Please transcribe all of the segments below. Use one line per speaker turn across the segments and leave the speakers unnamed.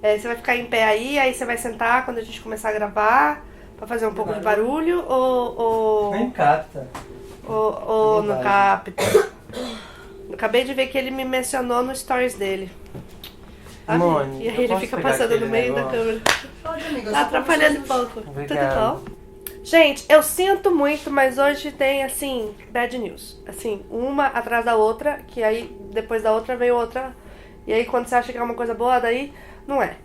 Você vai ficar em pé aí você vai sentar quando a gente começar a gravar pra fazer um pouco de barulho ou
Nem capta.
ou não capta? Acabei de ver que ele me mencionou no stories dele.
Mone,
E aí ele fica passando no meio da câmera.
Pode, amiga.
Tá atrapalhando um pouco.
Obrigado.
Tudo bom? Gente, eu sinto muito, mas hoje tem, assim, bad news. Assim, uma atrás da outra, que aí depois da outra vem outra. E aí quando você acha que é uma coisa boa, daí não é.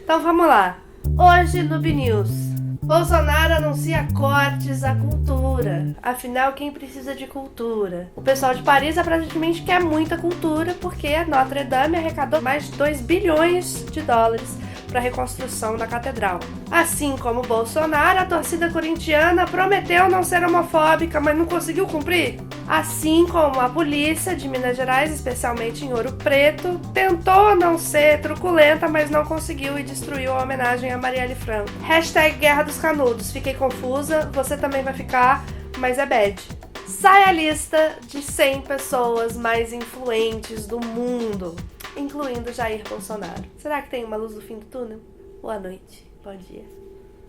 Então vamos lá. Hoje no BNews. Bolsonaro anuncia cortes à cultura. Afinal, quem precisa de cultura? O pessoal de Paris aparentemente quer muita cultura porque a Notre Dame arrecadou mais de 2 bilhões de dólares para a reconstrução da catedral. Assim como Bolsonaro, a torcida corintiana prometeu não ser homofóbica, mas não conseguiu cumprir. Assim como a polícia de Minas Gerais, especialmente em Ouro Preto, tentou não ser truculenta, mas não conseguiu e destruiu a homenagem a Marielle Franco. Hashtag Guerra dos Canudos. Fiquei confusa, você também vai ficar, mas é bad. Sai a lista de 100 pessoas mais influentes do mundo, incluindo Jair Bolsonaro. Será que tem uma luz no fim do túnel? Boa noite, bom dia,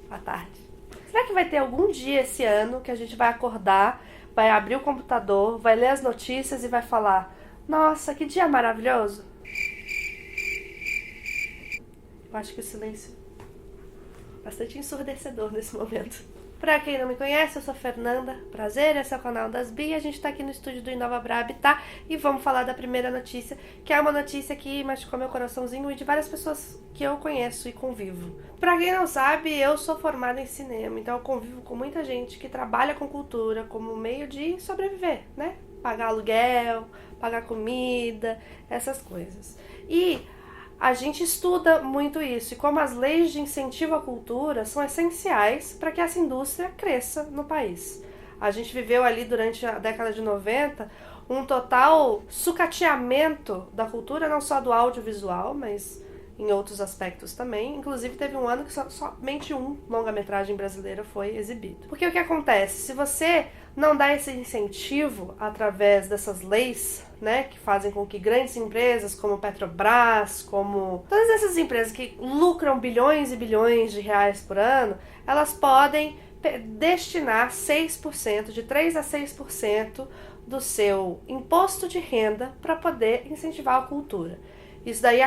boa tarde. Será que vai ter algum dia esse ano que a gente vai acordar, vai abrir o computador, vai ler as notícias e vai falar: nossa, que dia maravilhoso? Eu acho que o silêncio é bastante ensurdecedor nesse momento. Pra quem não me conhece, eu sou Fernanda, prazer, esse é o canal das Bi, a gente tá aqui no estúdio do Inova pra Habitar e vamos falar da primeira notícia, que é uma notícia que machucou meu coraçãozinho e de várias pessoas que eu conheço e convivo. Pra quem não sabe, eu sou formada em cinema, então eu convivo com muita gente que trabalha com cultura como meio de sobreviver, né? Pagar aluguel, pagar comida, essas coisas. E a gente estuda muito isso e como as leis de incentivo à cultura são essenciais para que essa indústria cresça no país. A gente viveu ali durante a década de 90 um total sucateamento da cultura, não só do audiovisual, mas em outros aspectos também. Inclusive teve um ano que somente um longa-metragem brasileiro foi exibido. Porque o que acontece? Se você não dá esse incentivo através dessas leis, né, que fazem com que grandes empresas como Petrobras, como todas essas empresas que lucram bilhões e bilhões de reais por ano, elas podem destinar 6%, de 3 a 6% do seu imposto de renda para poder incentivar a cultura. Isso daí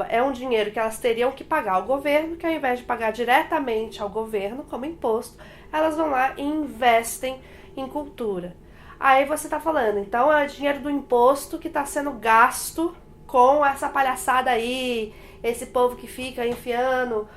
é um dinheiro que elas teriam que pagar ao governo, que ao invés de pagar diretamente ao governo como imposto, elas vão lá e investem em cultura. Aí você tá falando, então é o dinheiro do imposto que tá sendo gasto com essa palhaçada aí, esse povo que fica enfiando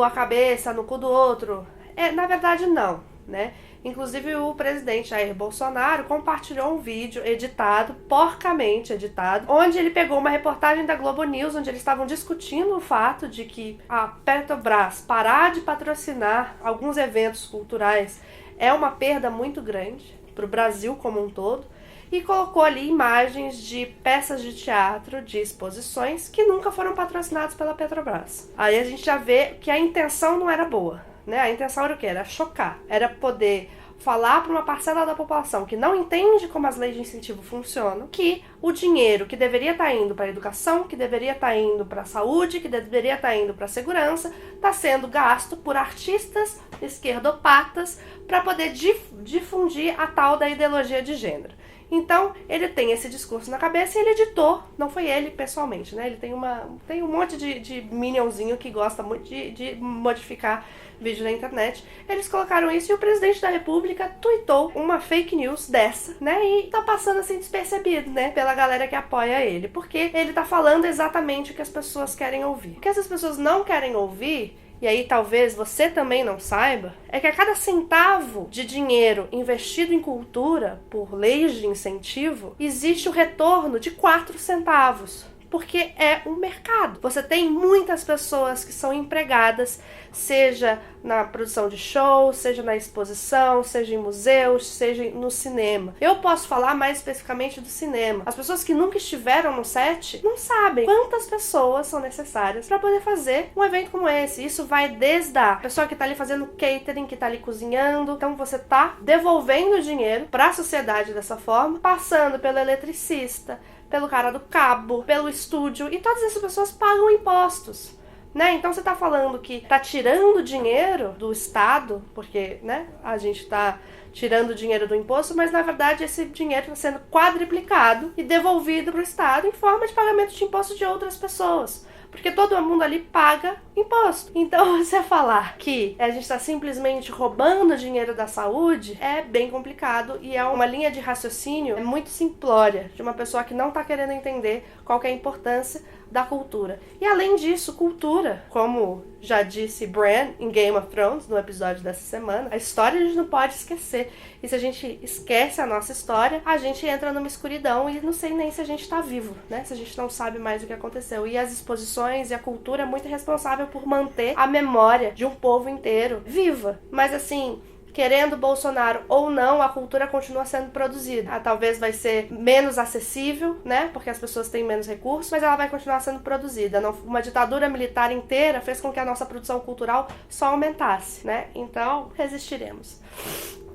a cabeça no cu do outro. Na verdade não, né? Inclusive o presidente Jair Bolsonaro compartilhou um vídeo editado, porcamente editado, onde ele pegou uma reportagem da Globo News, onde eles estavam discutindo o fato de que a Petrobras parar de patrocinar alguns eventos culturais é uma perda muito grande para o Brasil como um todo, e colocou ali imagens de peças de teatro, de exposições que nunca foram patrocinadas pela Petrobras. Aí a gente já vê que a intenção não era boa, né? A intenção era o quê? Era chocar, era poder falar para uma parcela da população que não entende como as leis de incentivo funcionam, que o dinheiro que deveria estar indo para a educação, que deveria estar indo para a saúde, que deveria estar indo para a segurança, está sendo gasto por artistas esquerdopatas para poder difundir a tal da ideologia de gênero. Então, ele tem esse discurso na cabeça e ele editou, não foi ele pessoalmente, né? Ele tem um monte de minionzinho que gosta muito de modificar vídeo na internet. Eles colocaram isso e o presidente da república tweetou uma fake news dessa, né? E tá passando assim despercebido, né? Pela galera que apoia ele. Porque ele tá falando exatamente o que as pessoas querem ouvir. O que essas pessoas não querem ouvir, e aí talvez você também não saiba, é que a cada centavo de dinheiro investido em cultura por leis de incentivo, existe o retorno de 4 centavos. Porque é um mercado. Você tem muitas pessoas que são empregadas, seja na produção de shows, seja na exposição, seja em museus, seja no cinema. Eu posso falar mais especificamente do cinema. As pessoas que nunca estiveram no set não sabem quantas pessoas são necessárias para poder fazer um evento como esse. Isso vai desde a pessoa que tá ali fazendo catering, que tá ali cozinhando. Então você tá devolvendo dinheiro para a sociedade dessa forma, passando pelo eletricista, pelo cara do cabo, pelo estúdio, e todas essas pessoas pagam impostos. Né? Então você tá falando que tá tirando dinheiro do Estado, porque, né, a gente tá tirando dinheiro do imposto, mas na verdade esse dinheiro está sendo quadriplicado e devolvido para o Estado em forma de pagamento de imposto de outras pessoas. Porque todo mundo ali paga imposto. Então você falar que a gente está simplesmente roubando dinheiro da saúde é bem complicado e é uma linha de raciocínio muito simplória de uma pessoa que não está querendo entender qual que é a importância da cultura. E além disso, cultura, como já disse Bran em Game of Thrones, no episódio dessa semana, a história a gente não pode esquecer. E se a gente esquece a nossa história, a gente entra numa escuridão e não sei nem se a gente tá vivo, né? Se a gente não sabe mais o que aconteceu. E as exposições e a cultura é muito responsável por manter a memória de um povo inteiro viva. Mas assim, querendo Bolsonaro ou não, a cultura continua sendo produzida. Talvez vai ser menos acessível, né? Porque as pessoas têm menos recursos, mas ela vai continuar sendo produzida. Uma ditadura militar inteira fez com que a nossa produção cultural só aumentasse, né? Então, resistiremos.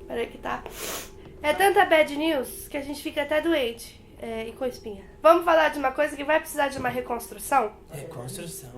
Peraí que tá... É tanta bad news que a gente fica até doente. E com espinha. Vamos falar de uma coisa que vai precisar de uma reconstrução?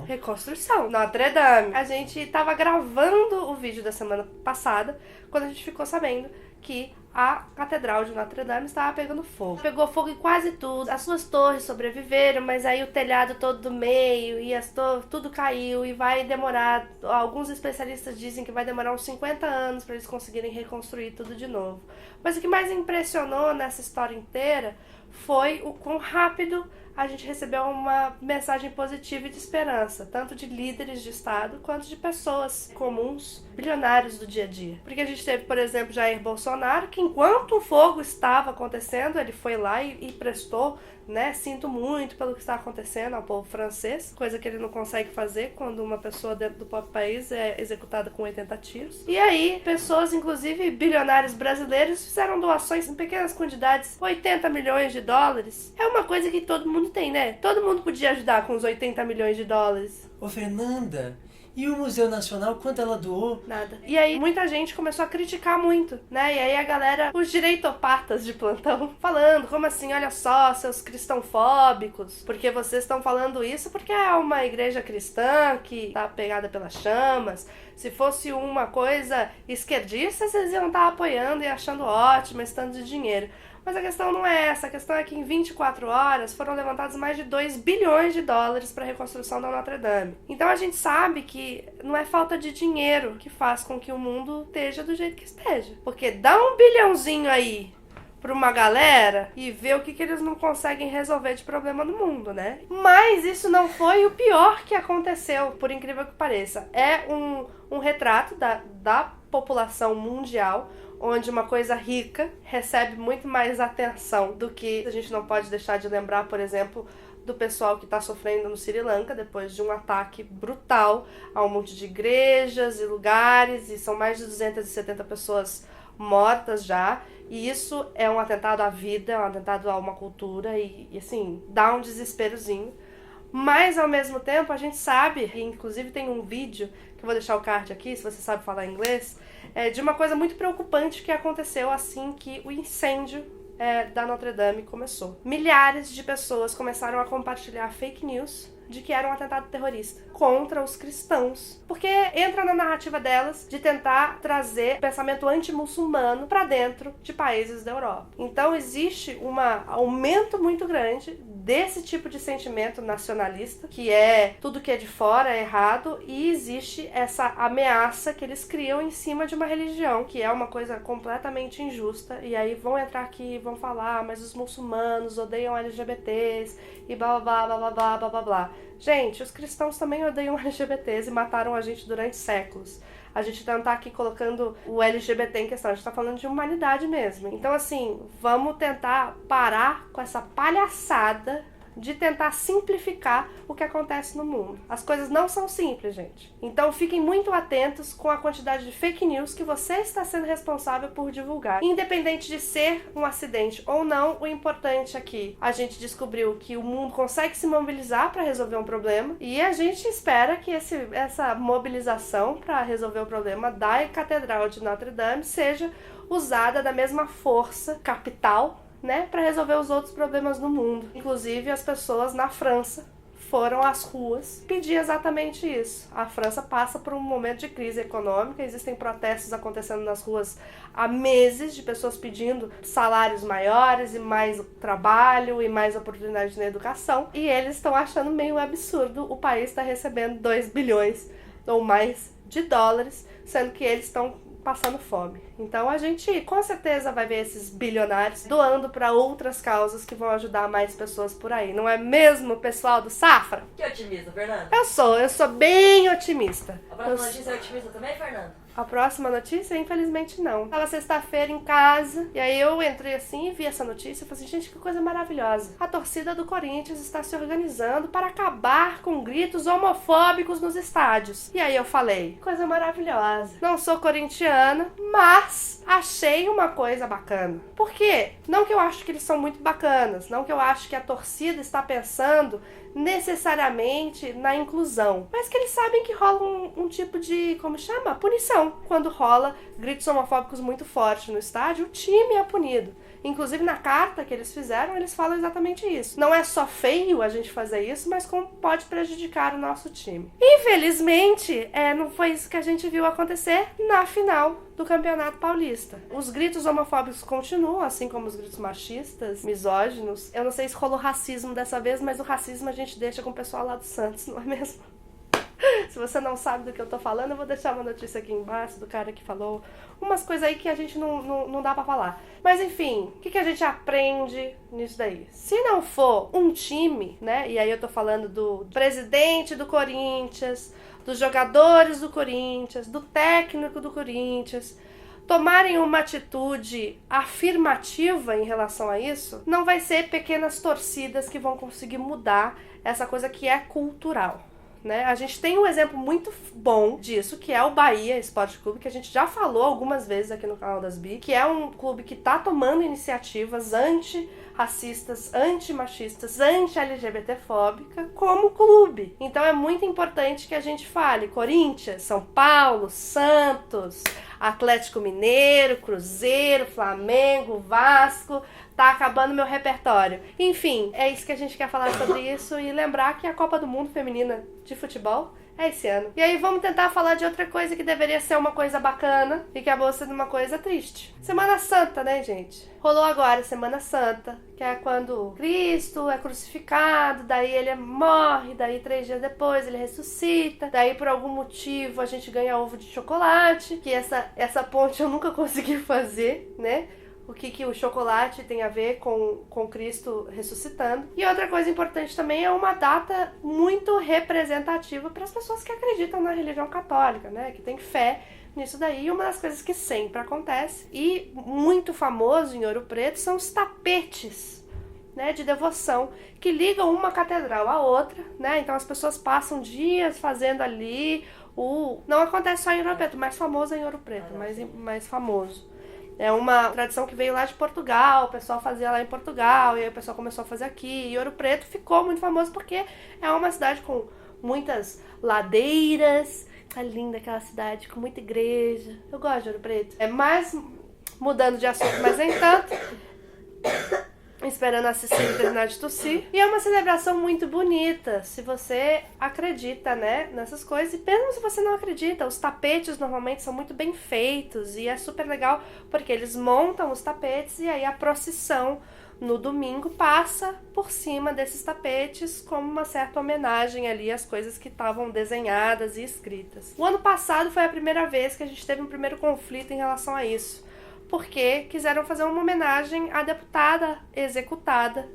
Reconstrução. Notre Dame. A gente tava gravando o vídeo da semana passada quando a gente ficou sabendo que a Catedral de Notre Dame estava pegando fogo. Pegou fogo em quase tudo. As suas torres sobreviveram, mas aí o telhado todo do meio e as torres, tudo caiu e vai demorar. Alguns especialistas dizem que vai demorar uns 50 anos para eles conseguirem reconstruir tudo de novo. Mas o que mais impressionou nessa história inteira foi o quão rápido a gente recebeu uma mensagem positiva e de esperança, tanto de líderes de Estado quanto de pessoas comuns, bilionários do dia a dia. Porque a gente teve, por exemplo, Jair Bolsonaro, que enquanto o fogo estava acontecendo, ele foi lá e prestou, né, sinto muito pelo que está acontecendo ao povo francês, coisa que ele não consegue fazer quando uma pessoa dentro do próprio país é executada com 80 tiros. E aí, pessoas, inclusive bilionários brasileiros, fizeram doações em pequenas quantidades, 80 milhões de dólares. É uma coisa que todo mundo tem, né? Todo mundo podia ajudar com os 80 milhões de dólares.
Ô Fernanda, e o Museu Nacional, quanto ela doou?
Nada. E aí muita gente começou a criticar muito, né? E aí a galera, os direitopatas de plantão, falando, como assim, olha só, seus cristãofóbicos, porque vocês estão falando isso porque é uma igreja cristã que tá pegada pelas chamas. Se fosse uma coisa esquerdista, vocês iam estar apoiando e achando ótimo esse tanto de dinheiro. Mas a questão não é essa, a questão é que em 24 horas foram levantados mais de 2 bilhões de dólares para a reconstrução da Notre Dame. Então a gente sabe que não é falta de dinheiro que faz com que o mundo esteja do jeito que esteja. Porque dá um bilhãozinho aí para uma galera e ver o que eles não conseguem resolver de problema no mundo, né? Mas isso não foi o pior que aconteceu, por incrível que pareça. É um retrato da população mundial, onde uma coisa rica recebe muito mais atenção do que a gente não pode deixar de lembrar, por exemplo, do pessoal que está sofrendo no Sri Lanka depois de um ataque brutal a um monte de igrejas e lugares, e são mais de 270 pessoas mortas já, e isso é um atentado à vida, é um atentado a uma cultura e assim, dá um desesperozinho. Mas ao mesmo tempo a gente sabe, e inclusive tem um vídeo que eu vou deixar o card aqui, se você sabe falar inglês, de uma coisa muito preocupante que aconteceu assim que o incêndio da Notre Dame começou. Milhares de pessoas começaram a compartilhar fake news de que era um atentado terrorista contra os cristãos, porque entra na narrativa delas de tentar trazer pensamento anti-muçulmano para dentro de países da Europa. Então existe um aumento muito grande desse tipo de sentimento nacionalista, que é tudo que é de fora é errado, e existe essa ameaça que eles criam em cima de uma religião, que é uma coisa completamente injusta, e aí vão entrar aqui e vão falar, mas os muçulmanos odeiam LGBTs, e blá blá blá blá blá blá blá blá. Gente, os cristãos também odeiam LGBTs e mataram a gente durante séculos. A gente não tá aqui colocando o LGBT em questão, a gente tá falando de humanidade mesmo. Então, assim, vamos tentar parar com essa palhaçada de tentar simplificar o que acontece no mundo. As coisas não são simples, gente. Então fiquem muito atentos com a quantidade de fake news que você está sendo responsável por divulgar. Independente de ser um acidente ou não, o importante aqui, a gente descobriu que o mundo consegue se mobilizar para resolver um problema, e a gente espera que essa mobilização para resolver o problema da Catedral de Notre Dame seja usada da mesma força capital né, para resolver os outros problemas do mundo. Inclusive, as pessoas na França foram às ruas pedir exatamente isso. A França passa por um momento de crise econômica, existem protestos acontecendo nas ruas há meses, de pessoas pedindo salários maiores e mais trabalho e mais oportunidades na educação, e eles estão achando meio absurdo o país estar recebendo 2 bilhões ou mais de dólares, sendo que eles estão passando fome. Então a gente com certeza vai ver esses bilionários doando para outras causas que vão ajudar mais pessoas por aí. Não é mesmo, pessoal do Safra?
Que otimista, Fernanda.
Eu sou bem otimista.
A próxima notícia é otimista também, Fernanda?
A próxima notícia, infelizmente, não. Tava sexta-feira em casa, e aí eu entrei assim e vi essa notícia e falei assim, gente, que coisa maravilhosa. A torcida do Corinthians está se organizando para acabar com gritos homofóbicos nos estádios. E aí eu falei, coisa maravilhosa. Não sou corintiana, mas achei uma coisa bacana. Por quê? Não que eu acho que eles são muito bacanas, não que eu acho que a torcida está pensando necessariamente na inclusão, mas que eles sabem que rola um tipo de, como chama? Punição. Quando rola gritos homofóbicos muito fortes no estádio, o time é punido. Inclusive na carta que eles fizeram, eles falam exatamente isso. Não é só feio a gente fazer isso, mas como pode prejudicar o nosso time. Infelizmente, não foi isso que a gente viu acontecer na final do Campeonato Paulista. Os gritos homofóbicos continuam, assim como os gritos machistas, misóginos. Eu não sei se rolou racismo dessa vez, mas o racismo a gente deixa com o pessoal lá do Santos, não é mesmo? Se você não sabe do que eu tô falando, eu vou deixar uma notícia aqui embaixo do cara que falou umas coisas aí que a gente não dá pra falar. Mas enfim, o que a gente aprende nisso daí? Se não for um time, né, e aí eu tô falando do presidente do Corinthians, dos jogadores do Corinthians, do técnico do Corinthians, tomarem uma atitude afirmativa em relação a isso, não vai ser pequenas torcidas que vão conseguir mudar essa coisa que é cultural. Né? A gente tem um exemplo muito bom disso, que é o Bahia Esporte Clube, que a gente já falou algumas vezes aqui no canal das Bi, que é um clube que tá tomando iniciativas anti-racistas, anti-machistas, anti-LGBTfóbica como clube. Então é muito importante que a gente fale Corinthians, São Paulo, Santos, Atlético Mineiro, Cruzeiro, Flamengo, Vasco. Tá acabando meu repertório. Enfim, é isso que a gente quer falar sobre isso e lembrar que a Copa do Mundo Feminina de Futebol é esse ano. E aí vamos tentar falar de outra coisa que deveria ser uma coisa bacana e que acabou sendo uma coisa triste. Semana Santa, né, gente? Rolou agora Semana Santa, que é quando Cristo é crucificado, daí ele morre, daí 3 dias depois ele ressuscita, daí por algum motivo a gente ganha ovo de chocolate, que essa ponte eu nunca consegui fazer, né? O que o chocolate tem a ver com Cristo ressuscitando. E outra coisa importante também é uma data muito representativa para as pessoas que acreditam na religião católica, né? Que tem fé nisso daí. E uma das coisas que sempre acontece, e muito famoso em Ouro Preto, são os tapetes, né, de devoção, que ligam uma catedral à outra, né? Então as pessoas passam dias fazendo ali Não acontece só em Ouro Preto, mais famoso é em Ouro Preto, mais famoso. É uma tradição que veio lá de Portugal, o pessoal fazia lá em Portugal, e aí o pessoal começou a fazer aqui. E Ouro Preto ficou muito famoso porque é uma cidade com muitas ladeiras. Tá linda aquela cidade, com muita igreja. Eu gosto de Ouro Preto. É mais, mudando de assunto, mas nem tanto, esperando a Cecília terminar de tossir. E é uma celebração muito bonita, se você acredita, né, nessas coisas. E mesmo se você não acredita, os tapetes normalmente são muito bem feitos. E é super legal, porque eles montam os tapetes e aí a procissão no domingo passa por cima desses tapetes como uma certa homenagem ali às coisas que estavam desenhadas e escritas. O ano passado foi a primeira vez que a gente teve um primeiro conflito em relação a isso, porque quiseram fazer uma homenagem à deputada executada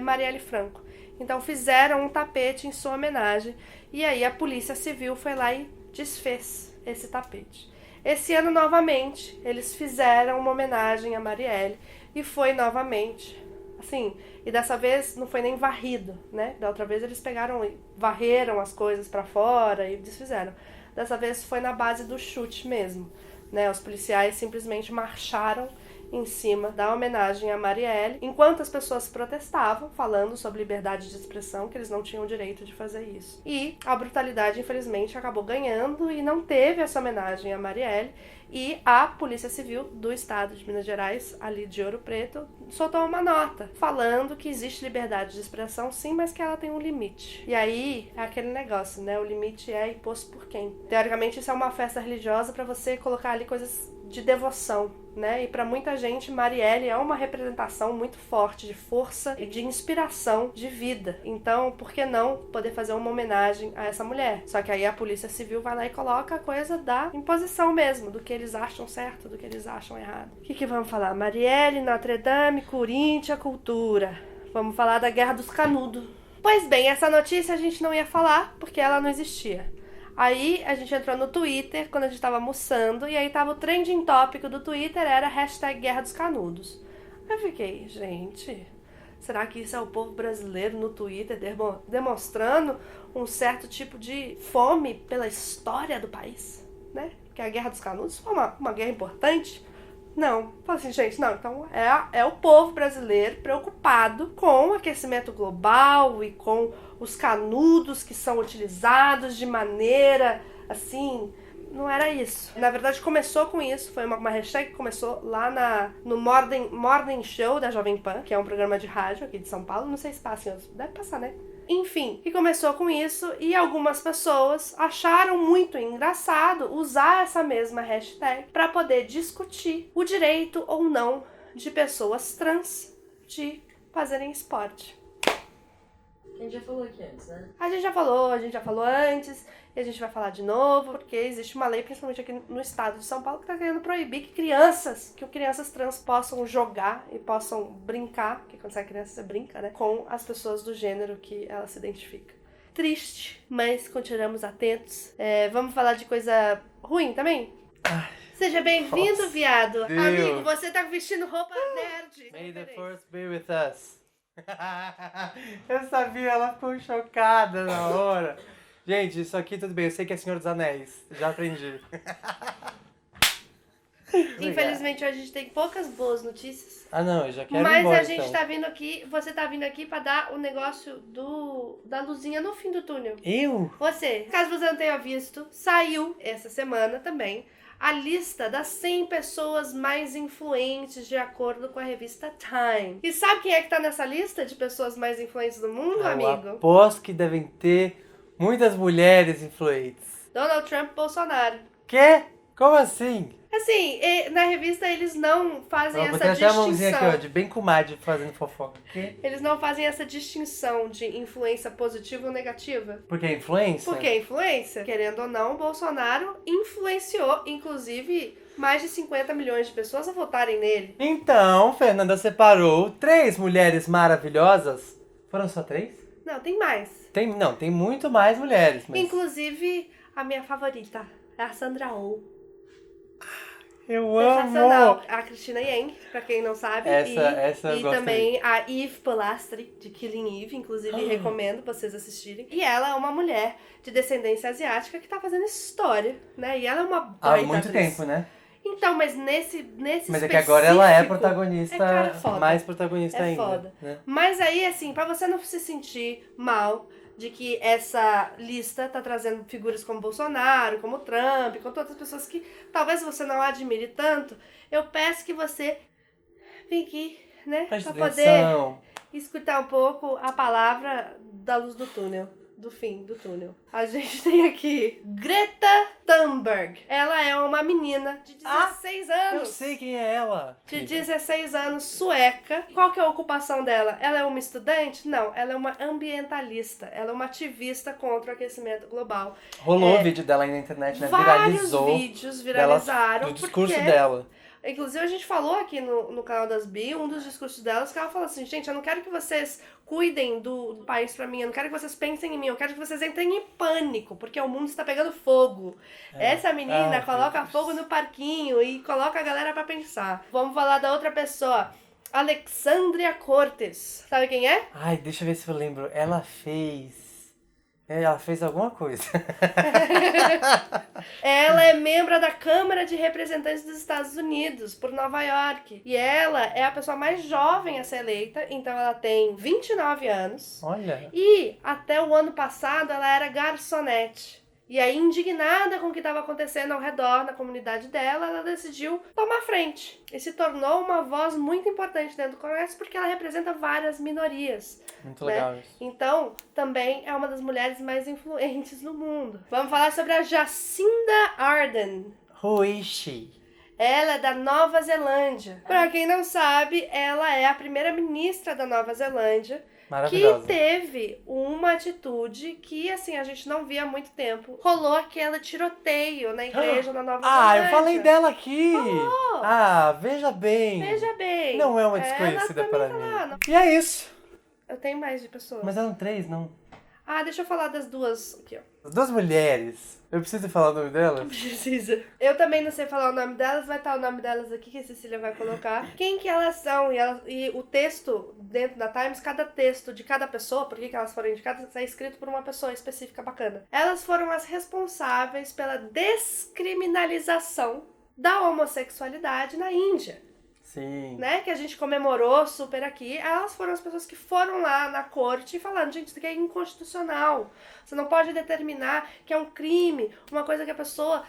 Marielle Franco. Então fizeram um tapete em sua homenagem e aí a Polícia Civil foi lá e desfez esse tapete. Esse ano novamente eles fizeram uma homenagem a Marielle e foi novamente assim, e dessa vez não foi nem varrido, né? Da outra vez eles pegaram e varreram as coisas pra fora e desfizeram. Dessa vez foi na base do chute mesmo, né? Os policiais simplesmente marcharam em cima da homenagem a Marielle, enquanto as pessoas protestavam, falando sobre liberdade de expressão, que eles não tinham o direito de fazer isso. E a brutalidade, infelizmente, acabou ganhando e não teve essa homenagem a Marielle. E a Polícia Civil do Estado de Minas Gerais, ali de Ouro Preto, soltou uma nota falando que existe liberdade de expressão sim, mas que ela tem um limite. E aí é aquele negócio, né? O limite é imposto por quem? Teoricamente isso é uma festa religiosa para você colocar ali coisas de devoção, né? E para muita gente, Marielle é uma representação muito forte de força e de inspiração de vida. Então, por que não poder fazer uma homenagem a essa mulher? Só que aí a Polícia Civil vai lá e coloca a coisa da imposição mesmo, do que eles acham certo, do que eles acham errado. O que vamos falar? Marielle, Notre Dame, Corinthians, cultura. Vamos falar da Guerra dos Canudos. Pois bem, essa notícia a gente não ia falar porque ela não existia. Aí a gente entrou no Twitter quando a gente tava almoçando e aí tava o trending tópico do Twitter, era hashtag Guerra dos Canudos. Eu fiquei, gente, será que isso é o povo brasileiro no Twitter demonstrando um certo tipo de fome pela história do país, né? Que a Guerra dos Canudos foi uma guerra importante. Não, falei assim, gente, não, então é o povo brasileiro preocupado com o aquecimento global e com os canudos que são utilizados de maneira, assim, não era isso. Na verdade, começou com isso, foi uma hashtag que começou lá no Morning Show da Jovem Pan, que é um programa de rádio aqui de São Paulo, não sei se passa em outros, deve passar, né? Enfim, que começou com isso e algumas pessoas acharam muito engraçado usar essa mesma hashtag para poder discutir o direito ou não de pessoas trans de fazerem esporte.
A gente já falou aqui antes, né?
A gente já falou antes e a gente vai falar de novo, porque existe uma lei, principalmente aqui no estado de São Paulo, que está querendo proibir que crianças trans possam jogar e possam brincar, porque quando você é criança você brinca, né? Com as pessoas do gênero que ela se identifica. Triste, mas continuamos atentos. Vamos falar de coisa ruim também? Seja bem-vindo, viado.
Deus.
Amigo, você tá vestindo roupa nerd.
May the force be with us. Eu sabia, ela ficou chocada na hora. Gente, isso aqui tudo bem, eu sei que é Senhor dos Anéis, já aprendi.
Infelizmente hoje a gente tem poucas boas notícias.
Ah não, eu já quero ir
Mas
embora,
a gente
então.
tá vindo aqui, você tá vindo aqui pra dar o negócio da luzinha no fim do túnel.
Eu?
Você, caso você não tenha visto, saiu essa semana também a lista das 100 pessoas mais influentes de acordo com a revista Time. E sabe quem é que tá nessa lista de pessoas mais influentes do mundo, amigo?
Eu aposto que devem ter muitas mulheres influentes.
Donald Trump e Bolsonaro.
Quê? Como assim?
Assim, na revista eles não fazem
Vou
essa
botar até a mãozinha
distinção.
aqui, ó, de bem comadre fazendo fofoca. Quê?
Eles não fazem essa distinção de influência positiva ou negativa.
Porque é influência?
Porque a influência, querendo ou não, o Bolsonaro influenciou, inclusive, mais de 50 milhões de pessoas a votarem nele.
Então, Fernanda separou 3 mulheres maravilhosas. Foram só 3?
Não, tem mais.
Tem muito mais mulheres. Mas...
Inclusive, a minha favorita é a Sandra Oh.
Eu
Sensacional.
amo!
A Cristina Yang, pra quem não sabe.
Essa eu
e
gostei.
também a Eve Polastri, de Killing Eve. Inclusive, recomendo vocês assistirem. E ela é uma mulher de descendência asiática que tá fazendo história, né? E ela é uma
Há
baita
muito
atriz.
tempo, né?
Então, mas nesse
Mas é que agora ela é
específico,
protagonista,
cara foda.
mais protagonista
É
ainda.
foda.
Né?
Mas aí, assim, pra você não se sentir mal de que essa lista tá trazendo figuras como Bolsonaro, como Trump, com todas as pessoas que talvez você não admire tanto, eu peço que você venha aqui, né?
Presta
Pra poder
atenção.
escutar um pouco a palavra da luz do túnel. Do fim do túnel. A gente tem aqui Greta Thunberg. Ela é uma menina de 16 anos.
Eu sei quem é ela.
De 16 anos, sueca. Qual que é a ocupação dela? Ela é uma estudante? Não, ela é uma ambientalista. Ela é uma ativista contra o aquecimento global.
Rolou o vídeo dela aí na internet, né?
Vários
Viralizou.
vídeos viralizaram.
Do discurso
porque...
dela.
Inclusive, a gente falou aqui no canal das Bi, um dos discursos delas, que ela falou assim, gente, eu não quero que vocês cuidem do país pra mim, eu não quero que vocês pensem em mim, eu quero que vocês entrem em pânico, porque o mundo está pegando fogo. Essa menina coloca fogo no parquinho e coloca a galera pra pensar. Vamos falar da outra pessoa, Alexandria Cortes. Sabe quem é?
Ai, deixa eu ver se eu lembro. Ela fez alguma coisa.
Ela é membro da Câmara de Representantes dos Estados Unidos, por Nova York. E ela é a pessoa mais jovem a ser eleita, então ela tem 29 anos.
Olha.
E até o ano passado ela era garçonete. E aí, indignada com o que estava acontecendo ao redor na comunidade dela, ela decidiu tomar frente. E se tornou uma voz muito importante dentro do Congresso porque ela representa várias minorias.
Muito legal isso.
Então, também é uma das mulheres mais influentes no mundo. Vamos falar sobre a Jacinda Ardern.
Who is she?
Ela é da Nova Zelândia. Pra quem não sabe, ela é a primeira-ministra da Nova Zelândia.
Maravilhosa.
Que teve uma atitude que, assim, a gente não via há muito tempo. Rolou aquele tiroteio na igreja na Nova Zelândia.
Ah, eu falei dela aqui!
Falou.
Ah, veja bem.
Veja bem.
Não é uma
ela
desconhecida
também
para
tá
mim.
lá.
E é isso.
Eu tenho mais de pessoas.
Mas eram 3, não?
Ah, deixa eu falar das duas aqui, ó.
As 2 mulheres. Eu preciso falar o nome delas?
Precisa. Eu também não sei falar o nome delas, vai estar o nome delas aqui que a Cecília vai colocar. Quem que elas são e o texto dentro da Times, cada texto de cada pessoa, por que elas foram indicadas, é escrito por uma pessoa específica bacana. Elas foram as responsáveis pela descriminalização da homossexualidade na Índia.
Sim.
Né, que a gente comemorou super aqui, elas foram as pessoas que foram lá na corte falando, gente, isso aqui é inconstitucional. Você não pode determinar que é um crime, uma coisa que a pessoa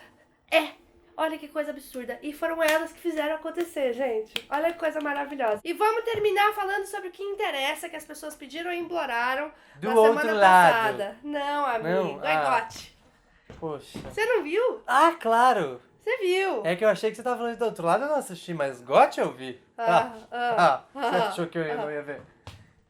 é. Olha que coisa absurda. E foram elas que fizeram acontecer, gente. Olha que coisa maravilhosa. E vamos terminar falando sobre o que interessa, que as pessoas pediram e imploraram
Do
na
outro
semana
lado.
passada. Não, amigo,
Não?
é
Ah.
gote.
Poxa.
Você não viu?
Ah, claro.
Você viu.
É que eu achei que você tava falando do outro lado, eu não assisti, mas GOT eu vi. Você achou que eu não ia ver?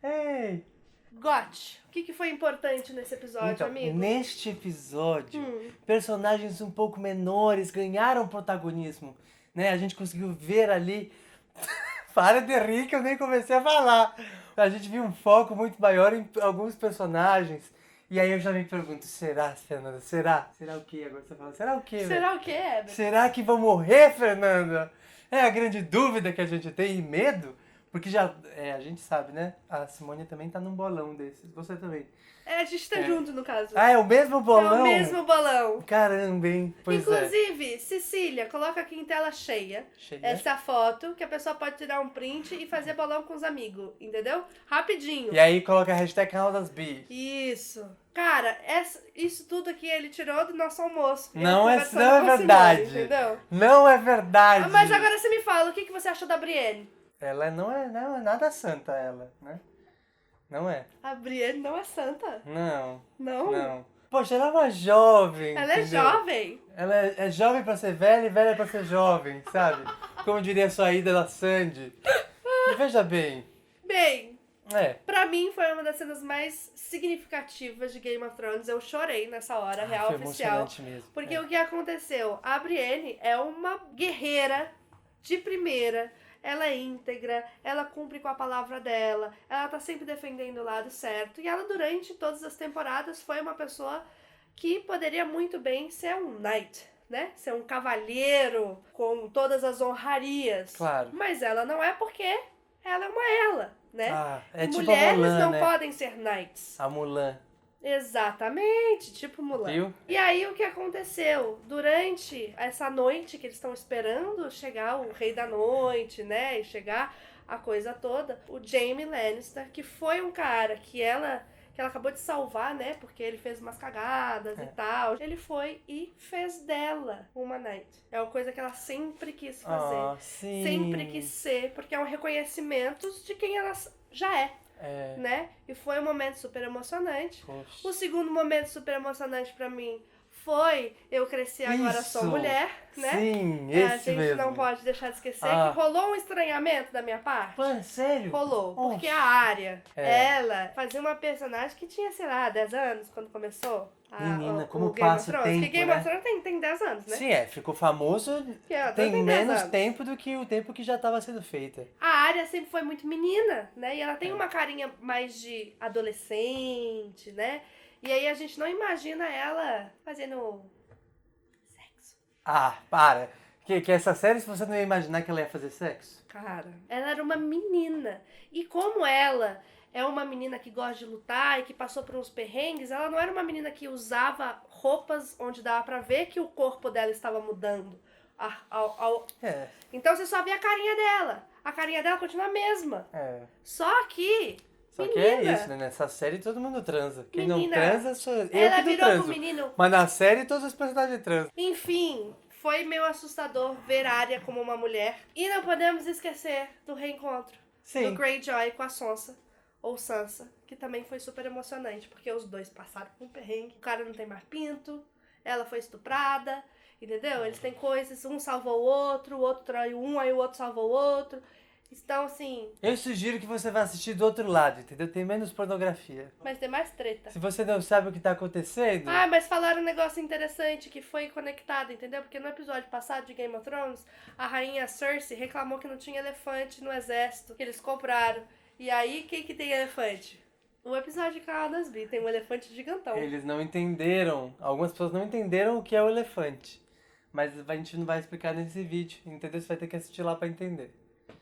Ei.
GOT. O que foi importante nesse episódio,
Então,
amigo?
neste episódio, personagens um pouco menores ganharam protagonismo, né? A gente conseguiu ver ali... Para de rir que eu nem comecei a falar. A gente viu um foco muito maior em alguns personagens. E aí eu já me pergunto, será, Fernanda? Será? Será o quê? Agora você fala, será o quê, velho?
Será o quê, Heber?
Será que vão morrer, Fernanda? É a grande dúvida que a gente tem e medo. Porque já, a gente sabe, né? A Simone também tá num bolão desses. Você também.
É, a gente tá junto, no caso.
Ah, é o mesmo bolão?
É o mesmo bolão.
Caramba, hein? Pois
Inclusive, Cecília, coloca aqui em tela cheia
Cheia?
essa foto que a pessoa pode tirar um print e fazer bolão com os amigos, entendeu? Rapidinho.
E aí coloca a hashtag canal das Bi.
Isso. Cara, isso tudo aqui ele tirou do nosso almoço.
Não é
Conversando com a Simone,
verdade.
entendeu?
Não é verdade.
Ah, mas agora você me fala, o que você achou da Brienne?
Ela não é nada santa, ela, né? Não é.
A Brienne não é santa.
Não.
Não?
Não. Poxa, ela é uma jovem.
Ela é
entendeu?
jovem.
Ela é jovem pra ser velha e velha pra ser jovem, sabe? Como diria sua ídola Sandy. E veja bem.
Bem,
Pra
mim foi uma das cenas mais significativas de Game of Thrones. Eu chorei nessa hora, real
foi
oficial.
emocionante mesmo.
Porque o que aconteceu? A Brienne é uma guerreira de primeira. Ela é íntegra, ela cumpre com a palavra dela, ela tá sempre defendendo o lado certo. E ela, durante todas as temporadas, foi uma pessoa que poderia muito bem ser um knight, né? Ser um cavalheiro com todas as honrarias.
Claro.
Mas ela não é porque ela é uma ela, né?
É tipo a
Mulheres
Mulan,
não
né?
podem ser knights.
A Mulan.
Exatamente, tipo Mulan.
Viu?
E aí o que aconteceu? Durante essa noite que eles estão esperando chegar o Rei da Noite, né? E chegar a coisa toda, o Jaime Lannister, que foi um cara que ela acabou de salvar, né? Porque ele fez umas cagadas e tal. Ele foi e fez dela uma Knight. É uma coisa que ela sempre quis fazer.
Sim.
Sempre quis ser, porque é um reconhecimento de quem ela já é. Né? E foi um momento super emocionante.
Poxa.
O segundo momento super emocionante pra mim foi eu cresci agora sou mulher, né?
Sim,
A
esse
gente
mesmo.
não pode deixar de esquecer
Ah.
que rolou um estranhamento da minha parte.
Pô, sério?
Rolou, porque
Oxe.
a Arya,
É.
ela fazia uma personagem que tinha, sei lá, 10 anos quando começou.
Menina, como
Game of
passa o
Thrones.
tempo,
Porque Game
né?
of Thrones tem 10 anos, né?
Sim, ficou famoso,
Que ela
tem
10
menos
anos.
tempo do que o tempo que já estava sendo feita.
A Arya sempre foi muito menina, né? E ela tem uma carinha mais de adolescente, né? E aí a gente não imagina ela fazendo sexo.
Ah, para. Que essa série, se você não ia imaginar que ela ia fazer sexo?
Cara, ela era uma menina. E como ela é uma menina que gosta de lutar e que passou por uns perrengues, ela não era uma menina que usava roupas onde dava pra ver que o corpo dela estava mudando. Então você só vê a carinha dela. A carinha dela continua a mesma. Só que
Só que é
Menina.
isso, né? Nessa série todo mundo transa. Quem não
Menina,
transa sou eu.
ela
que não
virou
transo.
pro menino.
Mas na série todos os personagens transam.
Enfim, foi meio assustador ver a Arya como uma mulher. E não podemos esquecer do reencontro
Sim.
do Greyjoy com a Sansa, ou Sansa, que também foi super emocionante, porque os dois passaram por um perrengue. O cara não tem mais pinto, ela foi estuprada, entendeu? Eles têm coisas, um salvou o outro traiu um, aí o outro salvou o outro. Então, assim,
Eu sugiro que você vá assistir do outro lado, entendeu? Tem menos pornografia.
mas tem mais treta.
Se você não sabe o que tá acontecendo...
Ah, mas falaram um negócio interessante que foi conectado, entendeu? Porque no episódio passado de Game of Thrones, a rainha Cersei reclamou que não tinha elefante no exército que eles compraram. E aí, quem que tem elefante? O episódio de Canal das Bi tem um elefante gigantão.
Eles não entenderam, algumas pessoas não entenderam o que é o elefante. Mas a gente não vai explicar nesse vídeo, entendeu? Você vai ter que assistir lá pra entender.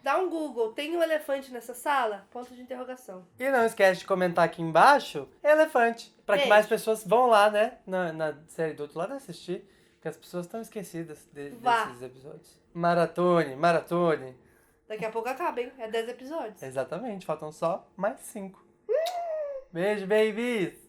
Dá um Google, tem um elefante nessa sala? Ponto de interrogação.
E não esquece de comentar aqui embaixo, elefante. Pra que
Beijo.
mais pessoas vão lá, né? Na série do outro lado assistir. Porque as pessoas estão esquecidas
Vá.
desses episódios. Maratone.
Daqui a pouco acaba, hein? É 10 episódios.
Exatamente, faltam só mais 5. Beijo, babies!